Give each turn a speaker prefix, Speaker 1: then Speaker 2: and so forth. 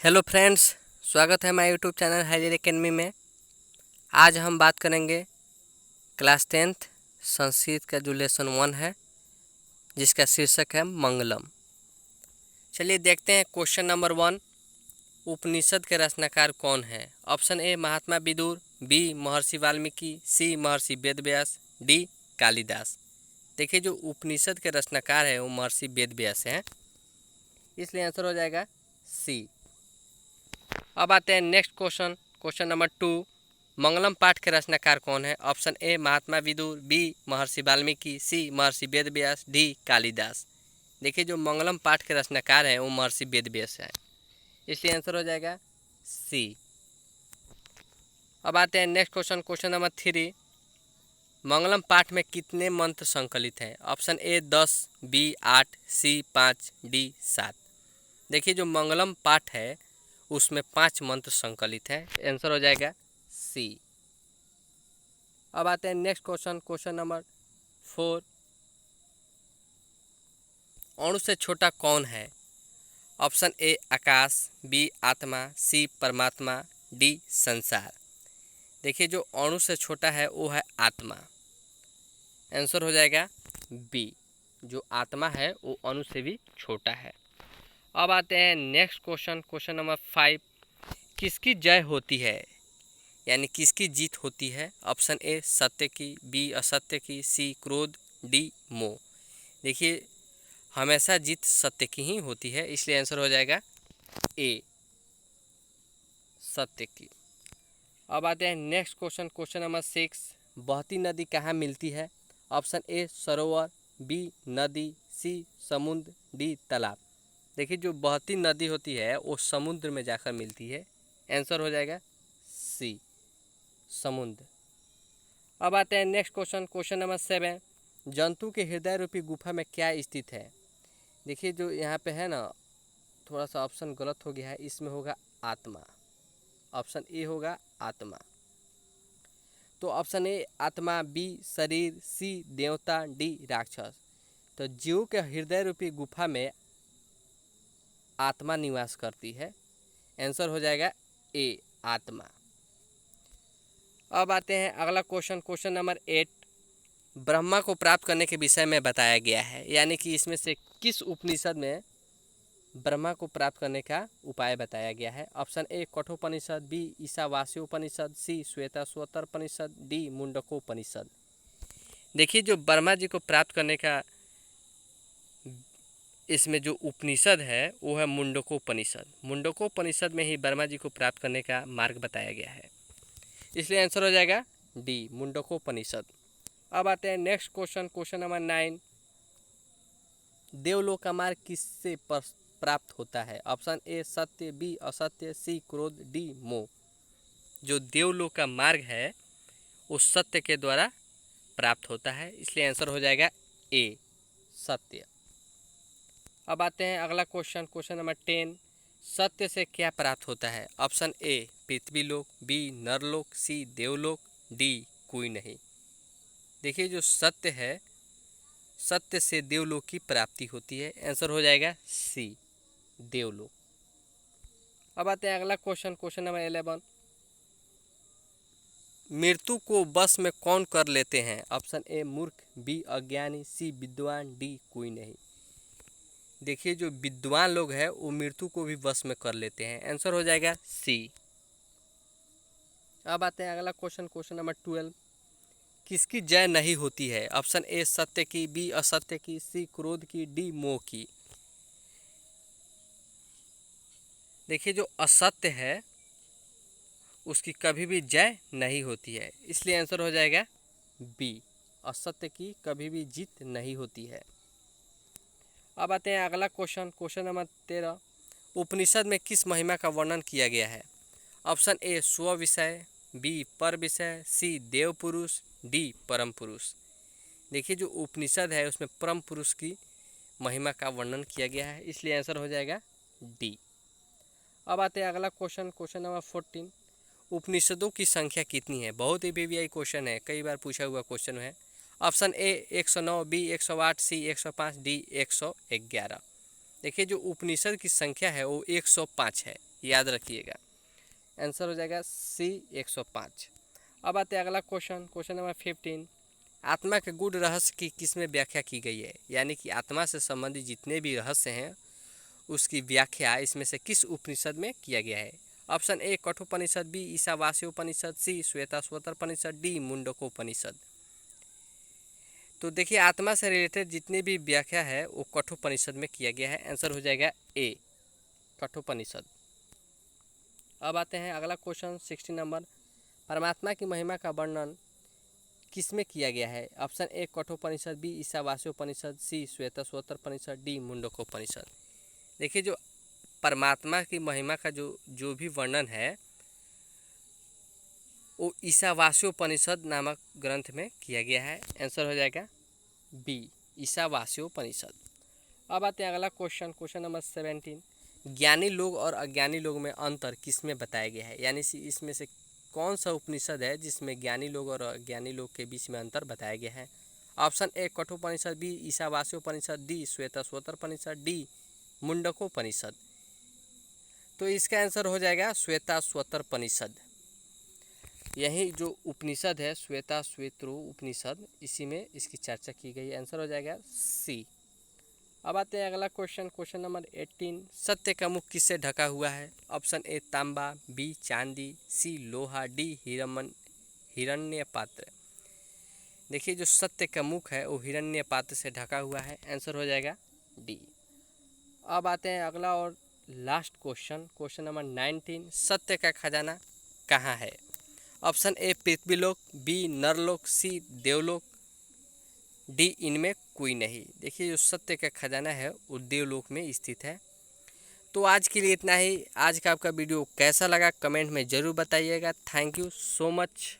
Speaker 1: Hello friends, स्वागत है हमारे यूट्यूब चैनल हाईयर एकेडमी में। आज हम बात करेंगे क्लास 10th संस्कृत का जो लेसन 1 है, जिसका शीर्षक है मंगलम। चलिए देखते हैं क्वेश्चन नंबर 1। उपनिषद के रचनाकार कौन है? Option A Mahatma Vidur, B Maharshi Valmiki, C Maharshi Vedvyas, D Kalidas. देखिए, जो उपनिषद के रचनाकार है वो महर्षि वेदव्यास हैं, इसलिए आंसर हो जाएगा सी। अब आते हैं next question, question number 2। Mangalam पाठ के रचनाकार कौन है? Option A Mahatma Vidur, B Maharshi Valmiki, C Maharshi Vedvyas, D Kalidas. देखिए, जो मंगलम पाठ के रचनाकार हैं वो महर्षि वेदव्यास है, इसलिए आंसर हो जाएगा सी। अब आते हैं next question, question number 3। Mangalam पाठ में कितने मंत्र संकलित हैं? Option A 10, B 8, C 5, D 7। देखिए, जो मंगलम पाठ है उसमें 5 मंत्र संकलित है, आंसर हो जाएगा सी। अब आते हैं नेक्स्ट क्वेश्चन, क्वेश्चन नंबर 4। अणु से छोटा कौन है? ऑप्शन ए आकाश, बी आत्मा, सी परमात्मा, डी संसार। देखिए, जो अणु से छोटा है वो है आत्मा, आंसर हो जाएगा बी। जो आत्मा है वो अणु से भी छोटा है। अब आते हैं नेक्स्ट क्वेश्चन, क्वेश्चन नंबर 5। किसकी जय होती है, यानी किसकी जीत होती है? ऑप्शन ए सत्य की, बी असत्य की, सी क्रोध, डी मोह। देखिए, हमेशा जीत सत्य की ही होती है, इसलिए आंसर हो जाएगा ए सत्य की। अब आते हैं नेक्स्ट क्वेश्चन, क्वेश्चन नंबर 6। बहती नदी कहाँ मिलती है? ऑप्शन ए सरोवर, बी नदी, सी समुद्र, डी तालाब। देखिए, जो बहती नदी होती है वो समुद्र में जाकर मिलती है, आंसर हो जाएगा सी समुद्र। अब आते हैं नेक्स्ट क्वेश्चन, क्वेश्चन नंबर 7। जंतु के हृदय रूपी गुफा में क्या स्थित है? देखिए, जो यहाँ पे है ना, थोड़ा सा ऑप्शन गलत हो गया है, इसमें होगा आत्मा। ऑप्शन ए होगा आत्मा। तो ऑप्शन ए आत्मा, बी शरीर, सी देवता, डी राक्षस। तो जीव के हृदय रूपी गुफा में आत्मा निवास करती है, आंसर हो जाएगा ए आत्मा। अब आते हैं अगला क्वेश्चन, क्वेश्चन नंबर 8। ब्रह्मा को प्राप्त करने के विषय में बताया गया है, यानी कि इसमें से किस उपनिषद में ब्रह्मा को प्राप्त करने का उपाय बताया गया है? Option A Kathopanishad, B Ishavasyopanishad, C Shvetashvataropanishad, D Mundakopanishad. देखिए, जो ब्रह्मा जी को प्राप्त करने का इसमें जो उपनिषद है वो है मुंडकोपनिषद। मुंडकोपनिषद में ही ब्रह्मा जी को प्राप्त करने का मार्ग बताया गया है, इसलिए आंसर हो जाएगा डी मुंडकोपनिषद। अब आते हैं नेक्स्ट क्वेश्चन, क्वेश्चन नंबर 9। देवलोक का मार्ग किससे प्राप्त होता है? ऑप्शन ए सत्य, बी असत्य, सी क्रोध, डी मोह। जो देवलोक का मार्ग है वो सत्य के द्वारा प्राप्त होता है, इसलिए आंसर हो जाएगा ए सत्य। अब आते हैं अगला क्वेश्चन, क्वेश्चन नंबर 10। सत्य से क्या प्राप्त होता है? ऑप्शन ए पृथ्वीलोक, बी नरलोक, सी देवलोक, डी कोई नहीं। देखिए, जो सत्य है, सत्य से देवलोक की प्राप्ति होती है, आंसर हो जाएगा सी देवलोक। अब आते हैं अगला क्वेश्चन, क्वेश्चन नंबर 11। मृत्यु को वश में कौन कर लेते हैं? ऑप्शन ए मूर्ख, बी अज्ञानी, सी विद्वान, डी कोई नहीं। देखिए, जो विद्वान लोग हैं वो मृत्यु को भी वश में कर लेते हैं, आंसर हो जाएगा सी। अब आते हैं अगला क्वेश्चन, क्वेश्चन नंबर 12। किसकी जय नहीं होती है? ऑप्शन ए सत्य की, बी असत्य की, सी क्रोध की, डी मोह की। देखिए, जो असत्य है उसकी कभी भी जय नहीं होती है, इसलिए आंसर हो जाएगा बी असत्य की कभी भी जीत नहीं होती है। अब आते हैं अगला क्वेश्चन, क्वेश्चन नंबर 13। उपनिषद में किस महिमा का वर्णन किया गया है? ऑप्शन ए स्व विषय, बी पर विषय, सी देव पुरुष, डी परम पुरुष। देखिए, जो उपनिषद है उसमें परम पुरुष की महिमा का वर्णन किया गया है, इसलिए आंसर हो जाएगा डी। अब आते हैं अगला क्वेश्चन, क्वेश्चन नंबर 14। उपनिषदों की संख्या कितनी है? बहुत ही वीवीआई क्वेश्चन है, कई बार पूछा हुआ क्वेश्चन है। Option A 109, B 108, C 105, D 111। देखिए, जो उपनिषद की संख्या है वो 105 है, याद रखिएगा। आंसर हो जाएगा सी 105। अब आते हैं अगला क्वेश्चन, क्वेश्चन नंबर 15। आत्मा के गूढ़ रहस्य की किसमें व्याख्या की गई है, यानी कि आत्मा से संबंधित जितने भी रहस्य हैं उसकी व्याख्या इसमें से किस उपनिषद में किया गया है। Option A Kathopanishad, B Ishavasyopanishad, C Shvetashvataropanishad, D Mundakopanishad. तो देखिए आत्मा से रिलेटेड जितनी भी व्याख्या है वो कठोपनिषद में किया गया है। आंसर हो जाएगा ए कठोपनिषद। अब आते हैं अगला क्वेश्चन 16 नंबर। परमात्मा की महिमा का वर्णन किस में किया गया है। Option A Kathopanishad, B Ishavasyopanishad, C Shvetashvataropanishad, D Mundakopanishad. देखिए जो परमात्मा की महिमा का जो भी वर्णन है वो ईशावास्योपनिषद नामक ग्रंथ में किया गया है। आंसर हो जाएगा बी ईशावास्योपनिषद। अब आते हैं अगला क्वेश्चन, क्वेश्चन नंबर 17। ज्ञानी लोग और अज्ञानी लोग में अंतर किस में बताया गया है, यानी इसमें से कौन सा उपनिषद है जिसमें ज्ञानी लोग और अज्ञानी लोग के बीच में अंतर बताया गया है। Option A Kathopanishad, B Ishavasyopanishad, D Shvetashvataropanishad, D Mundakopanishad. तो इसका आंसर हो जाएगा श्वेताश्वतरोपनिषद। यही जो उपनिषद है श्वेताश्वतरो उपनिषद, इसी में इसकी चर्चा की गई। आंसर हो जाएगा सी। अब आते हैं अगला क्वेश्चन, क्वेश्चन नंबर 18। सत्य का मुख किससे ढका हुआ है। ऑप्शन ए तांबा, बी चांदी, सी लोहा, डी हिरण्य पात्र। देखिए जो सत्य का मुख है वो हिरण्य पात्र से ढका हुआ है। आंसर हो जाएगा डी। अब आते हैं अगला और लास्ट क्वेश्चन, क्वेश्चन नंबर 19। सत्य का खजाना कहाँ है। ऑप्शन ए पृथ्वीलोक, बी नरलोक, सी देवलोक, डी इनमें कोई नहीं। देखिए जो सत्य का खजाना है वो देवलोक में स्थित है। तो आज के लिए इतना ही। आज का आपका वीडियो कैसा लगा कमेंट में ज़रूर बताइएगा। Thank you so much.